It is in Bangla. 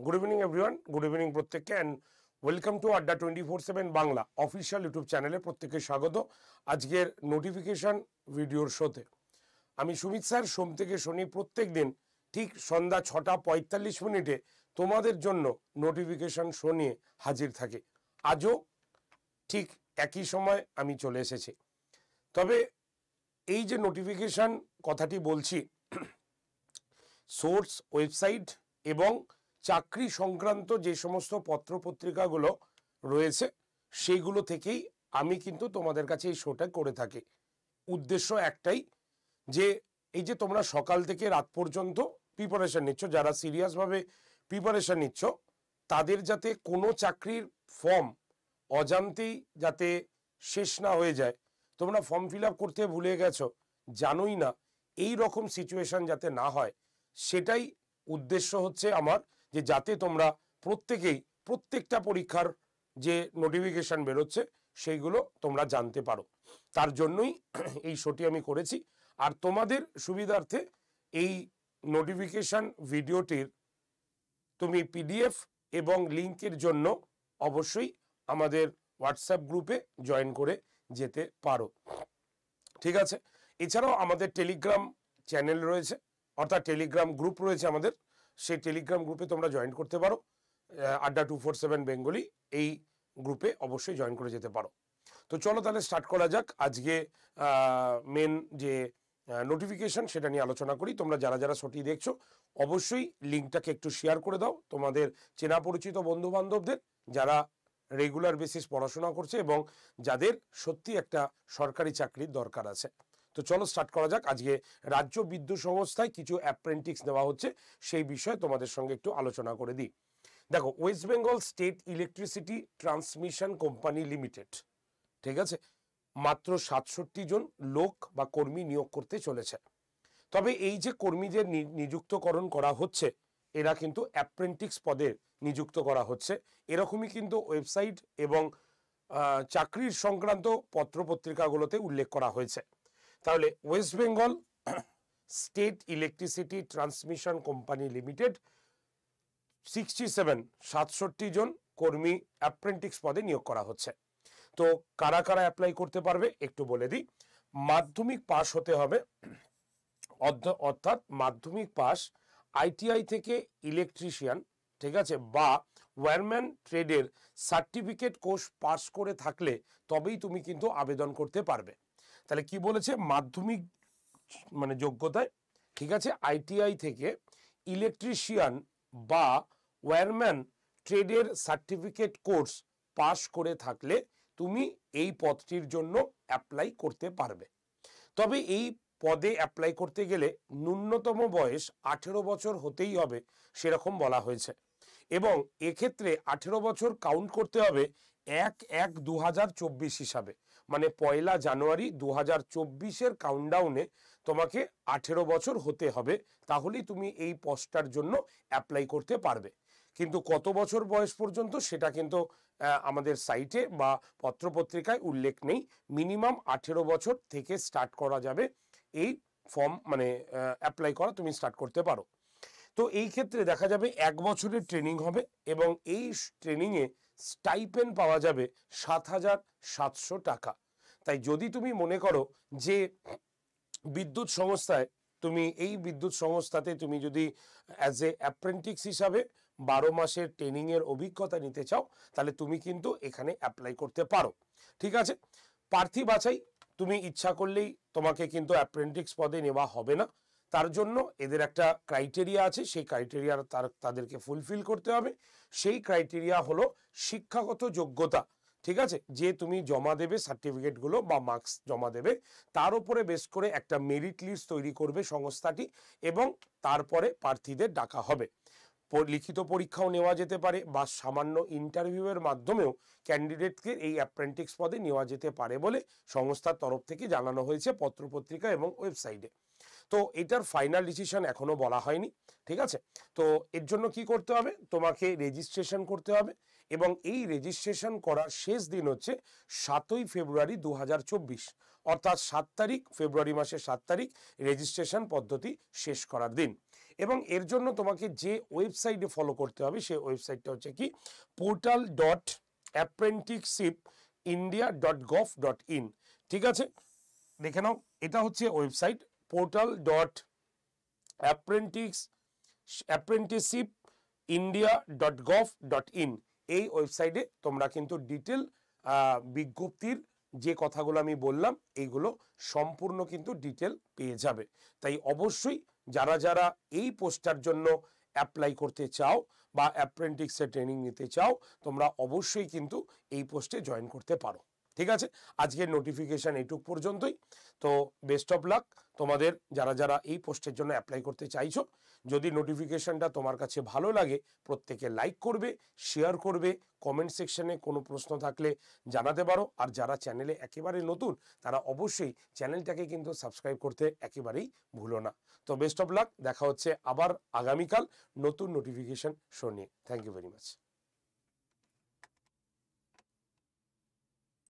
Good evening everyone, good evening প্রত্যেককে, অ্যান্ড ওয়েলকাম টু আড্ডা 24/7 বাংলা অফিসিয়াল ইউটিউব চ্যানেলে প্রত্যেককে স্বাগত। আজকের নোটিফিকেশন ভিডিওর শোতে আমি সুমিত স্যার সোম থেকে শনি প্রত্যেক দিন ঠিক সন্ধ্যা 6:45 তোমাদের জন্য নোটিফিকেশন শো নিয়ে হাজির থাকি। আজও ঠিক একই সময় আমি চলে এসেছি। তবে এই যে নোটিফিকেশন কথাটি বলছি, সোর্স, ওয়েবসাইট এবং চাকরি সংক্রান্ত যে সমস্ত পত্রপত্রিকাগুলো রয়েছে সেইগুলো থেকেই আমি কিন্তু তোমাদের কাছে এই শোটা করে থাকি। উদ্দেশ্য একটাই, যে এই যে তোমরা সকাল থেকে রাত পর্যন্ত প্রিপারেশন নিচ্ছ, যারা সিরিয়াসভাবে প্রিপারেশন নিচ্ছ তাদের যাতে কোনো চাকরির ফর্ম অজান্তেই যাতে শেষ না হয়ে যায়। তোমরা ফর্ম ফিল আপ করতে ভুলে গেছো, জানোই না, এই রকম সিচুয়েশন যাতে না হয় সেটাই উদ্দেশ্য হচ্ছে আমার, যে যাতে তোমরা প্রত্যেকেই প্রত্যেকটা পরীক্ষার যে নোটিফিকেশন বেরোচ্ছে সেইগুলো তোমরা জানতে পারো। তার জন্যই এই শোটি আমি করেছি। আর তোমাদের সুবিধার্থে এই নোটিফিকেশন ভিডিওটির তুমি পিডিএফ এবং লিঙ্কের জন্য অবশ্যই আমাদের হোয়াটসঅ্যাপ গ্রুপে জয়েন করে যেতে পারো, ঠিক আছে? এছাড়াও আমাদের টেলিগ্রাম চ্যানেল রয়েছে, অর্থাৎ টেলিগ্রাম গ্রুপ রয়েছে আমাদের, সেই টেলিগ্রাম গ্রুপে তোমরা জয়েন করতে পারো। আড্ডা 247 বেঙ্গলি এই গ্রুপে অবশ্যই জয়েন করে যেতে পারো। তো চলো তাহলে স্টার্ট করা যাক। আজকে মেন যে নোটিফিকেশন সেটা নিয়ে আলোচনা করি। তোমরা যারা যারা শোটি দেখছো অবশ্যই লিঙ্কটাকে একটু শেয়ার করে দাও তোমাদের চেনা পরিচিত বন্ধু বান্ধবদের, যারা রেগুলার বেসিস পড়াশোনা করছে এবং যাদের সত্যি একটা সরকারি চাকরির দরকার আছে। তো চলো স্টার্ট করা যাক। আজকে রাজ্য বিদ্যুৎ সংস্থায় কিছু অ্যাপ্রেন্টিক্স দেওয়া হচ্ছে, সেই বিষয়ে তোমাদের সঙ্গে একটু আলোচনা করে দিই। দেখো, West Bengal state electricity transmission company limited, ঠিক আছে, মাত্র 67 জন লোক বা কর্মী নিয়োগ করতে চলেছে। তবে এই যে কর্মীদের নিযুক্তকরণ করা হচ্ছে, এরা কিন্তু অ্যাপ্রেন্টিক্স পদে নিযুক্ত করা হচ্ছে, এরকমই কিন্তু ওয়েবসাইট এবং চাকরির সংক্রান্ত পত্রপত্রিকাগুলোতে উল্লেখ করা হয়েছে। তাহলে West Bengal state electricity transmission company limited 67 জন কর্মী অ্যাপ্রেন্টিক্স পদে নিয়োগ করা হচ্ছে। তো কারা কারা অ্যাপ্লাই করতে পারবে একটু বলে দিই। মাধ্যমিক পাস হতে হবে, অর্থাৎ মাধ্যমিক পাস আইটিআই থেকে ইলেকট্রিশিয়ান, ঠিক আছে, বা ওয়্যারম্যান ট্রেডের সার্টিফিকেট কোর্স পাস করে থাকলে তবেই তুমি কিন্তু আবেদন করতে পারবে। তাহলে কি বলেছে, মাধ্যমিক মানে যোগ্যতায়, ঠিক আছে, আইটিআই থেকে ইলেকট্রিশিয়ান বা ওয়্যারম্যান ট্রেডের সার্টিফিকেট কোর্স পাস করে থাকলে তুমি এই পদটির জন্য অ্যাপ্লাই করতে পারবে। তবে এই পদে অ্যাপ্লাই করতে গেলে ন্যূনতম বয়স 18 বছর হতেই হবে সেরকম বলা হয়েছে, এবং এক্ষেত্রে 18 বছর কাউন্ট করতে হবে 1/1/2024 হিসাবে, মানে 1 জানুয়ারি 2024 কাউন্টডাউনে তোমাকে 18 বছর হতে হবে, তাহলেই তুমি এই পোস্টটার জন্য অ্যাপ্লাই করতে পারবে। কিন্তু কত বছর বয়স পর্যন্ত সেটা কিন্তু আমাদের সাইটে বা পত্রপত্রিকায় উল্লেখ নেই। মিনিমাম 18 বছর থেকে স্টার্ট করা যাবে এই ফর্ম, মানে অ্যাপ্লাই করা তুমি স্টার্ট করতে পারো। তো এই ক্ষেত্রে দেখা যাবে 1 বছরের ট্রেনিং হবে এবং এই ট্রেনিংয়ে স্টাইপেন্ড পাওয়া যাবে 7,700 টাকা। তাই যদি তুমি মনে করো যে বিদ্যুৎ সংস্থায় এই বিদ্যুৎ সংস্থাতে তুমি যদি অ্যাজ এ অ্যাপ্রেন্টিক্স হিসাবে 12 মাসের ট্রেনিংয়ের অভিজ্ঞতা নিতে চাও, তাহলে তুমি কিন্তু এখানে অ্যাপ্লাই করতে পারো, ঠিক আছে? প্রার্থী বাছাই তুমি ইচ্ছা করলেই তোমাকে কিন্তু অ্যাপ্রেন্টিক্স পদে নেওয়া হবে না। তার জন্য এদের একটা ক্রাইটেরিয়া আছে, সেই ক্রাইটেরিয়া তাদেরকে ফুলফিল করতে হবে। সেই ক্রাইটেরিয়া হলো শিক্ষাগত যোগ্যতা, ঠিক আছে, যে তুমি জমা দেবে সার্টিফিকেটগুলো বা মার্কস জমা দেবে, তার উপরে বেস করে একটা মেরিট লিস্ট তৈরি করবে সংস্থাটি, এবং তারপরে প্রার্থীদের ডাকা হবে। লিখিত পরীক্ষাও নেওয়া যেতে পারে বা সামান্য ইন্টারভিউয়ের মাধ্যমেও ক্যান্ডিডেটকে এই অ্যাপ্রেন্টিক্স পদে নেওয়া যেতে পারে বলে সংস্থার তরফ থেকে জানানো হয়েছে পত্রপত্রিকা এবং ওয়েবসাইটে। তো এটার ফাইনাল ডিসিশন এখনো বলা হয়নি, ঠিক আছে? তো এর জন্য কি করতে হবে, তোমাকে রেজিস্ট্রেশন করতে হবে, এবং এই রেজিস্ট্রেশন করার শেষ দিন হচ্ছে 7ই ফেব্রুয়ারি 2024, অর্থাৎ 7 তারিখ, ফেব্রুয়ারি মাসের 7 তারিখ রেজিস্ট্রেশন পদ্ধতি শেষ করার দিন। এবং এর জন্য তোমাকে যে ওয়েবসাইটে ফলো করতে হবে সেই ওয়েবসাইটটা হচ্ছে কি portal.apprenticeshipindia.gov.in। ঠিক আছে, দেখে নাও, এটা হচ্ছে ওয়েবসাইট portal.apprenticeshipindia.gov.in। এই ওয়েবসাইটে তোমরা কিন্তু ডিটেল বিজ্ঞপ্তির যে কথাগুলো আমি বললাম এইগুলো সম্পূর্ণ কিন্তু ডিটেল পেয়ে যাবে। তাই অবশ্যই যারা যারা এই পোস্টটার জন্য অ্যাপ্লাই করতে চাও বা অ্যাপ্রেন্টিক্সে ট্রেনিং নিতে চাও, তোমরা অবশ্যই কিন্তু এই পোস্টে জয়েন করতে পারো। ঠিক আছে, আজকের নোটিফিকেশন এইটুক পর্যন্তই। তো বেস্ট অফ লাক তোমাদের যারা যারা এই পোস্টের জন্য অ্যাপ্লাই করতে চাইছো। যদি নোটিফিকেশনটা তোমার কাছে ভালো লাগে প্রত্যেকে লাইক করবে, শেয়ার করবে, কমেন্ট সেকশনে কোনো প্রশ্ন থাকলে জানাতে পারো। আর যারা চ্যানেলে একেবারে নতুন তারা অবশ্যই চ্যানেলটাকে কিন্তু সাবস্ক্রাইব করতে একেবারেই ভুলো না। তো বেস্ট অফ লাক, দেখা হচ্ছে আবার আগামীকাল নতুন নোটিফিকেশন শো নিয়ে। Thank you very much.